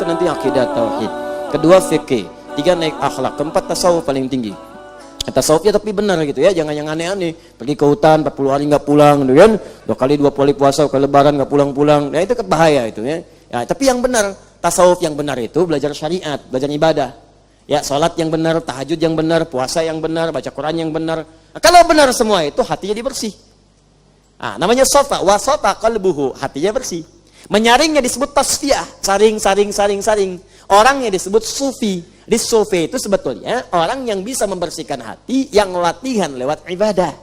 nanti akidah tauhid. Kedua fikih. Tiga naik akhlak. Keempat tasawuf paling tinggi. Tasawufnya tapi benar gitu ya, jangan yang aneh-aneh. Pergi ke hutan 40 hari nggak pulang, gitu kan? 2 kali 2 kali puasa, ke lebaran nggak pulang-pulang. Nah itu kan bahaya itu ya. Ya. Tapi yang benar, tasawuf yang benar itu belajar syariat, belajar ibadah. Ya, sholat yang benar, tahajud yang benar, puasa yang benar, baca Quran yang benar. Nah, kalau benar semua itu hatinya bersih. Nah, namanya sofa, wasofa qalbuhu, hatinya bersih. Menyaringnya disebut tasfiyah, saring. Orangnya disebut sufi. Di sufi itu sebetulnya orang yang bisa membersihkan hati, yang latihan lewat ibadah.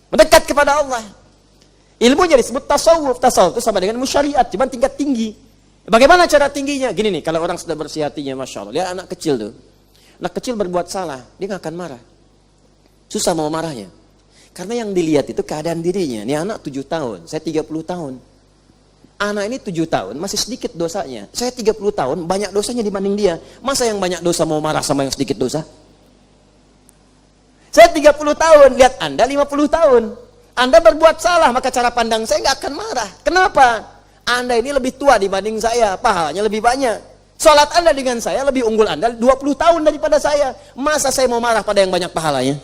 Mendekat kepada Allah. Ilmunya disebut tasawuf. Tasawuf itu sama dengan musyariat, cuma tingkat tinggi. Bagaimana cara tingginya? Gini nih, kalau orang sudah bersih hatinya, Masya Allah. Lihat anak kecil tuh. Anak kecil berbuat salah, dia nggak akan marah. Susah mau marahnya. Karena yang dilihat itu keadaan dirinya. Ini anak 7 tahun, saya 30 tahun. Anak ini 7 tahun, masih sedikit dosanya. Saya 30 tahun, banyak dosanya dibanding dia. Masa yang banyak dosa mau marah sama yang sedikit dosa? Saya 30 tahun, lihat Anda 50 tahun. Anda berbuat salah, maka cara pandang saya nggak akan marah. Kenapa? Anda ini lebih tua dibanding saya, pahalanya lebih banyak. Sholat Anda dengan saya lebih unggul Anda 20 tahun daripada saya. Masa saya mau marah pada yang banyak pahalanya?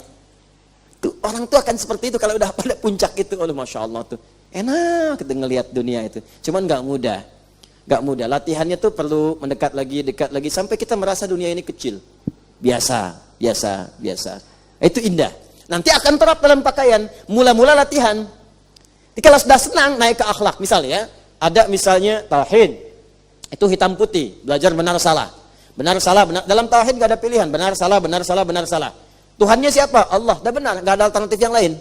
Tuh, orang tuh akan seperti itu kalau udah pada puncak itu. Oh, Masya Allah tuh. Enak kita ngelihat dunia itu. Cuman nggak mudah. Nggak mudah. Latihannya tuh perlu mendekat lagi, dekat lagi. Sampai kita merasa dunia ini kecil. Biasa. Itu indah. Nanti akan terap dalam pakaian. Mula-mula latihan. Kalau sudah senang, naik ke akhlak. Misalnya ya. Ada misalnya tauhid. Itu hitam putih. Belajar benar salah. Benar salah. Dalam tauhid nggak ada pilihan. Benar salah. Tuhannya siapa? Allah. Dah benar. Nggak ada alternatif yang lain.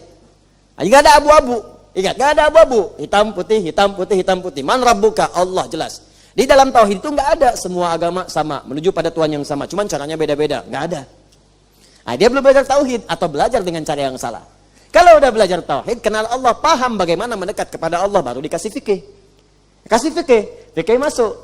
Nggak ada abu-abu. Ingat, nggak ada abu-abu. Hitam putih. Man rabbuka? Allah, jelas. Di dalam tauhid itu nggak ada semua agama sama, menuju pada Tuhan yang sama. Cuman caranya beda-beda. Nggak ada. Nah, dia belum belajar tauhid atau belajar dengan cara yang salah. Kalau udah belajar tauhid, kenal Allah, paham bagaimana mendekat kepada Allah, baru dikasih fikih. Kasih fikih masuk.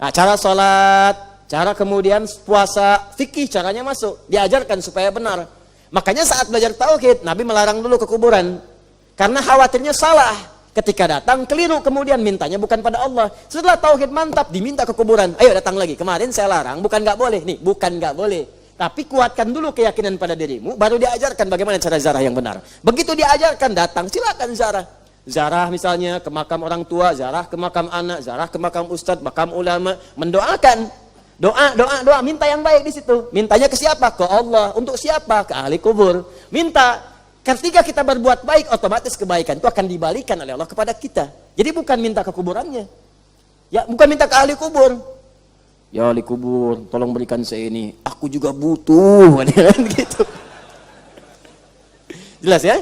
Nah, cara sholat, cara kemudian puasa, fikih caranya masuk. Diajarkan supaya benar. Makanya saat belajar tauhid, Nabi melarang dulu ke kuburan. Karena khawatirnya salah. Ketika datang keliru, kemudian mintanya bukan pada Allah. Setelah tauhid mantap, diminta ke kuburan. Ayo datang lagi. Kemarin saya larang, bukan nggak boleh. Nih, bukan nggak boleh. Tapi kuatkan dulu keyakinan pada dirimu, baru diajarkan bagaimana cara ziarah yang benar. Begitu diajarkan, datang, silakan ziarah. Ziarah misalnya ke makam orang tua, ziarah ke makam anak, ziarah ke makam ustadz, makam ulama, mendoakan. Doa, minta yang baik di situ. Mintanya ke siapa? Ke Allah. Untuk siapa? Ke ahli kubur. Minta. Ketika kita berbuat baik, otomatis kebaikan itu akan dibalikan oleh Allah kepada kita. Jadi bukan minta ke kuburannya. Ya, bukan minta ke ahli kubur. Ya ahli kubur, tolong berikan saya ini. Aku juga butuh. Gitu. Jelas ya?